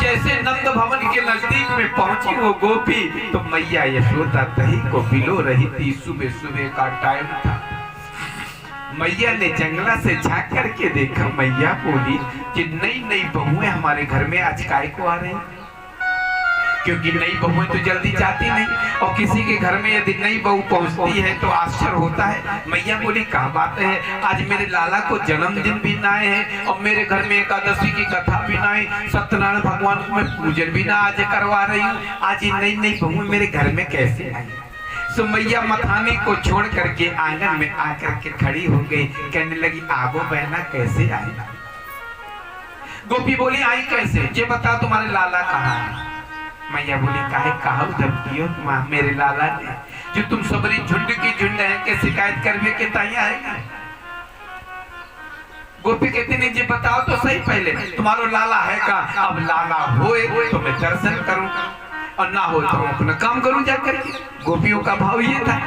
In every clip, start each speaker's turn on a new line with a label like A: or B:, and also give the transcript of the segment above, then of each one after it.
A: जैसे नंद भवन के नजदीक में पहुंची वो गोपी तो मैया यशोदा दही को बिलो रही थी। सुबह सुबह का टाइम था। मैया ने जंगला से झांक करके देखा। मैया बोली कि नई नई बहुएं हमारे घर में आज काय को आ रही, क्योंकि नई बहुएं तो जल्दी जाती नहीं और किसी के घर में यदि नई बहू पहुंचती है तो आश्चर्य होता है। मैया बोली क्या बात है, आज मेरे लाला को जन्मदिन भी ना है और मेरे घर में एकादशी की कथा भी ना है, सत्यनारायण भगवान को मैं पूजन भी ना आज करवा रही हूँ, आज ये नई नई बहुएं मेरे घर में कैसे आई। तो मैया मथाने को छोड़ करके आंगन में आकर के खड़ी हो गई। कहने लगी आगो बहना कैसे आई। गोपी बोली आई कैसे, ये बता तुम्हारे लाला कहाँ है। मैया बोली काहे कहा उधर कियो तुम मेरे लाला ने, जो तुम सबरी झुंड की झुंड है के शिकायत करवे के ताई आएगा। गोपी कहती नहीं जी बताओ तो सही पहले तुम्हारो लाला है का। अब लाला होए तो मैं दर्शन करूं और ना हो तो अपना काम करूं जाकर के। गोपियों का भाव ये था।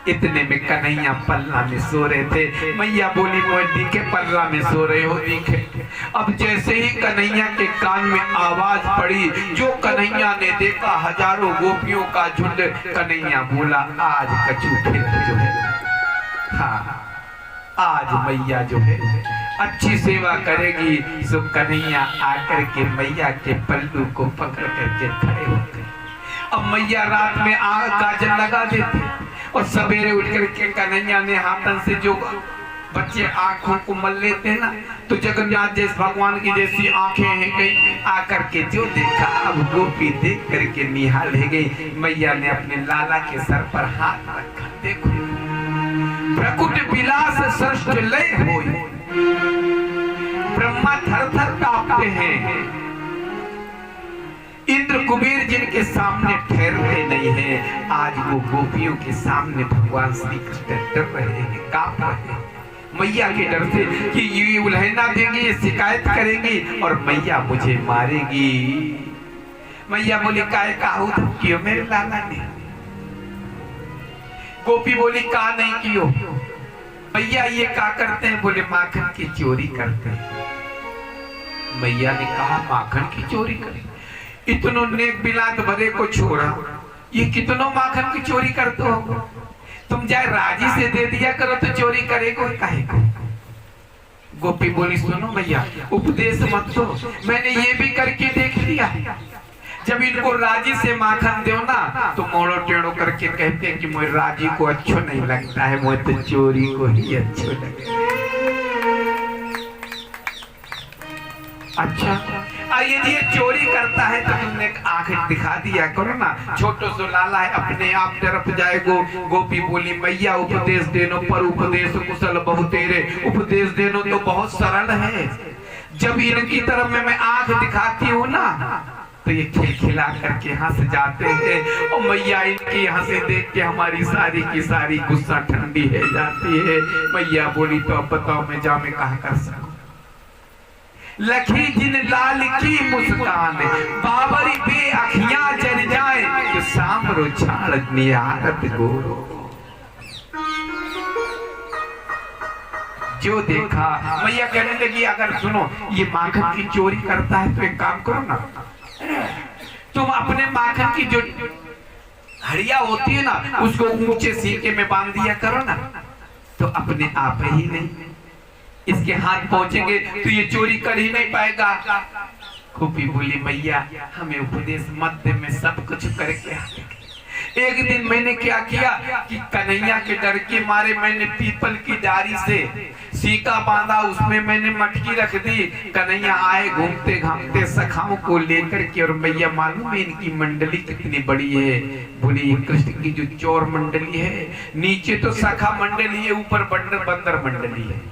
A: इतने में कन्हैया पल्ला में सो रहे थे। मैया बोली मोए दिखे पल्ला में सो रहे हो दिखे। अब जैसे ही कन्हैया के कान में आवाज पड़ी, जो कन्हैया ने देखा हजारों गोपियों का झुंड। कन्हैया बोला आज कछू फिर जो है, हाँ आज मैया जो है अच्छी सेवा करेगी। सो कन्हैया आकर के मैया के पल्लू को पकड़ करके खड़े हो गए। अब मैया रात में आग काजल लगा देते और सवेरे उठ करके कन्हैया ने हाथन से जो बच्चे आंखों को मल लेते हैं ना, तो जगन्नाथ जैसे भगवान की जैसी आंखें हैं गई। आकर के जो देखा, अब गोपी देख करके निहाल है गई। मैया ने अपने लाला के सर पर हाथ रखा। देखो प्रकुट विलास सृष्ट लय होय, ब्रह्मा थर थर कांपते हैं। इंद्र कुबेर जिनके सामने ठहरते नहीं हैं, आज वो गोपियों के सामने भगवान श्री कृष्ण डर रहे हैं, कांप रहे हैं मैया के डर से कि ये उल्हना देंगे, ये शिकायत करेंगी और मैया मुझे मारेगी। मैया बोली काय काहू तुम क्यों मेरे लाला ने। गोपी बोली का नहीं कियो। मैया ये का करते हैं। बोले माखन की चोरी करते हैं। मैया ने कहा माखन की चोरी करें, इतनों नेक बिलात भरे को छोड़ा, ये कितनों माखन की चोरी करते हो। तुम जाए राजी से दे दिया करो तो चोरी करेगो काहे को। गोपी बोली सुनो भैया उपदेश मत दो, मैंने ये भी करके देख लिया। जब इनको राजी से माखन दो ना तो मोड़ो टेढ़ो करके कहते हैं कि मुझे राजी को अच्छो नहीं लगता है, मुझे तो चोरी को ही अच्छो लगता है। अच्छा यदि ये चोरी करता है तो तुमने आंख दिखा दिया करो ना। छोटो सो लाला है अपने आप तरफ जाएगो। गोपी बोली मैया उपदेश देनो पर उपदेश कुशल बहु तेरे। उपदेश देनो तो बहुत सरल है, जब इनकी तरफ में मैं आंख दिखाती हूँ ना तो ये खिलखिला करके हंस जाते हैं और मैया इनकी यहाँ से देख के हमारी सारी की सारी गुस्सा ठंडी है जाती है। मैया बोली तो अब बताओ मैं जा मैं कहा कर सकूं। लखी जिन लाल की मुस्कान, बाबरी बे अखियां जल जाए, तो सांभरो छाड़ निहारत गोरो। जो देखा मैया कहने लगी अगर सुनो ये माखन की चोरी करता है तो एक काम करो ना, तुम अपने माखन की जो हड़िया होती है ना उसको ऊंचे सीके में बांध दिया करो ना, तो अपने आप ही नहीं इसके हाथ पहुंचेंगे तो ये चोरी कर ही नहीं पाएगा। गोपी बोली मैया हमें उपदेश मत दे, मैं सब कुछ करके। एक दिन मैंने क्या किया कि कन्हैया के डर के मारे मैंने पीपल की डारी से सीका बांधा, उसमें मैंने मटकी रख दी। कन्हैया आए घूमते घामते सखाओं को लेकर के, और मैया मालूम है इनकी मंडली कितनी बड़ी है। बोली कृष्ण की जो चोर मंडली है, नीचे तो सखा मंडली है, ऊपर बंदर बंदर मंडली है।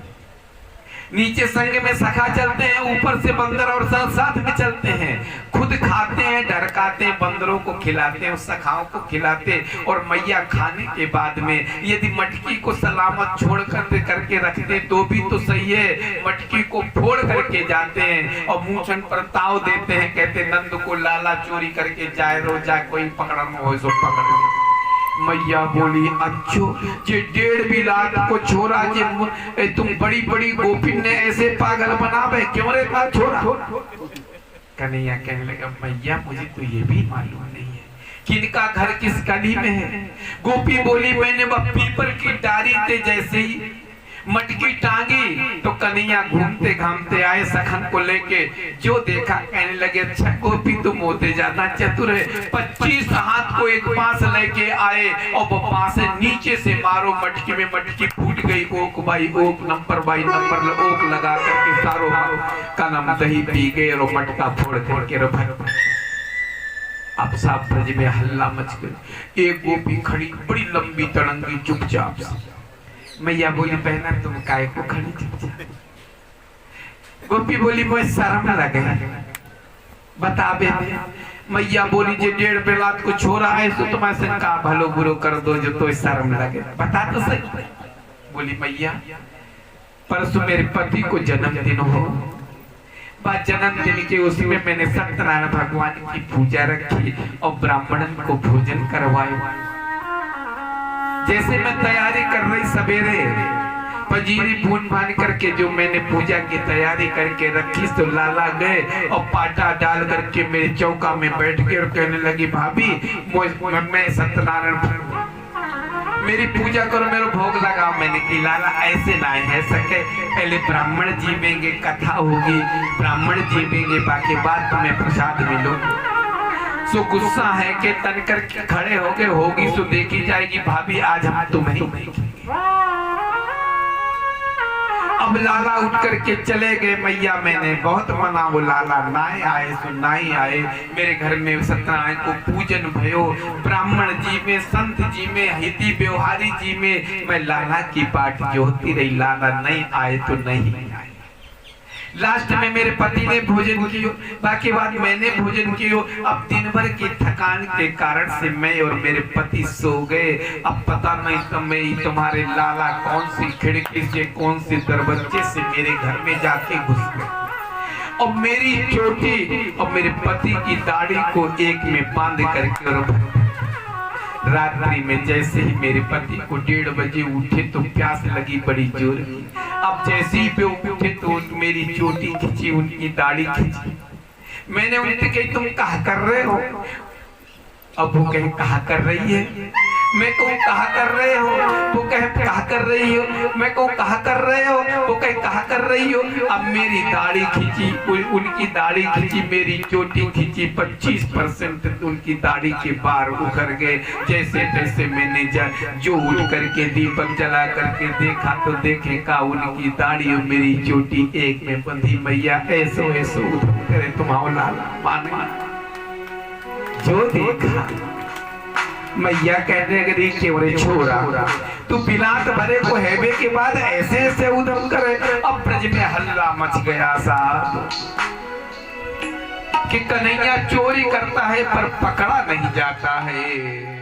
A: नीचे संग में सखा चलते हैं, ऊपर से बंदर और साथ में चलते हैं। खुद खाते हैं, ढरकाते हैं, बंदरों को खिलाते हैं, सखाओं को खिलाते। और मैया खाने के बाद में यदि मटकी को सलामत छोड़ करके रखते तो भी तो सही है, मटकी को फोड़ करके जाते हैं और मूछन पर ताव देते हैं। कहते नंद को लाला चोरी करके जाए रो जाए, कोई पकड़न हो सो पकड़। मैया बोली अच्छो जे 1.5 लाख को छोरा जे तुम बड़ी बड़ी गोपी ने ऐसे पागल बनावे क्यों रे छोरा। कन्हैया कहने लगा मैया मुझे तो ये भी मालूम नहीं है कि इनका घर किस गली में है। गोपी बोली मैंने वह पीपल की डाली पे जैसे ही मटकी टांगी तो कन्हैया घूमते घामते आए सखन को लेके, जो देखा कहने लगे अच्छा गोपी तुम होते ज्यादा चतुर है। 25 हाथ को एक बांस लेके आए और वो बांस नीचे से मारो मटकी में, मटकी फूट गई। ओक बाई ओक नंबर बाई नंबर ओक लगा करके सारो कलम दही पी गए और मटका फोड़ करके रख। अब साहब ब्रज में हल्ला मच गई। एक गोपी खड़ी बड़ी लंबी तड़ंगी चुपचाप से। मैया बोली बहना तुम काय को खड़ी चुपचाप? गोपी बोली मुझे शर्म लगे बता बे। मैया बोली जे 1.5 बेलात को छोरा है सो तुम्हारे से का भलो बुरो कर दो जो तो शर्म लगे बता तो सही। बोली मैया परसों मेरे पति को जन्मदिन हो, बात जन्मदिन के उसी में मैंने सत्यनारायण भगवान की पूजा रखी और ब्राह्मणन को भोजन करवाया। जैसे मैं तैयारी कर रही सवेरे पंजीरी भून भान करके जो मैंने पूजा की तैयारी करके रखी तो लाला गए और पाटा डाल करके मेरे चौका में बैठ के और कहने लगी भाभी मैं सत्यनारायण मेरी पूजा करो मेरे भोग लगाओ। मैंने की लाला ऐसे ना है सके, पहले ब्राह्मण जीवेंगे कथा होगी, ब्राह्मण जीवेंगे बाकी बात तुम्हें प्रसाद मिलोगे। सो गुस्सा है कि तन करके खड़े हो गए होगी सो देखी जाएगी भाभी आज हम तुम्हें। अब लाला उठ करके चले गए। मैया मैंने बहुत मना वो लाला ना आए सो ना ही आए। मेरे घर में सत्यनारायण को पूजन भयो, ब्राह्मण जी में संत जी में हिती व्यवहारी जी में मैं लाला की पाठ जोती रही। लाला नहीं आए तो नहीं आए। लास्ट में मेरे पति ने भोजन किया, बाकी बात मैंने भोजन किया। अब दिन भर की थकान के कारण से मैं और मेरे पति सो गए। अब पता नहीं तुम्हें तुम्हारे लाला कौन सी खिड़की से कौन सी दरवाजे से मेरे घर में जाके घुस गए और मेरी चोटी और मेरे पति की दाढ़ी को एक में बांध करके और रात्रि में जैसे ही मेरे पति को 1:30 बजे उठे तो प्यास लगी बड़ी जोर की। अब जैसे ही पे उठे तो मेरी चोटी खींची, उनकी दाढ़ी खींची। मैंने उनसे कही तुम कहा कर रहे हो? अब वो कहे कहा कर रही है। मैं कहूँ कहा कर रहे हो? वो कहे कहा कर रही हो। मैं कहूँ कहा कर रहे हो? वो कहे कहा कर रही हो। अब मेरी दाढ़ी खींची, उनकी दाढ़ी खींची, मेरी चोटी खींची। 25% उनकी दाढ़ी के बार उखड़ गए। जैसे तैसे मैंने जो उठ करके दीपक जला करके देखा तो देखे का उनकी दाढ़ी और मेरी चोटी एक में बंधी। मैया ऐसो ऐसो उधम करे तुम्हारा लाला मान मान जो देखा। मैया कहने लगी केवरे छोरा तू बिलात भरे को हैबे के बाद ऐसे ऐसे उधम करे। अब ब्रज में हल्ला मच गया साहब कि कन्हैया चोरी करता है पर पकड़ा नहीं जाता है।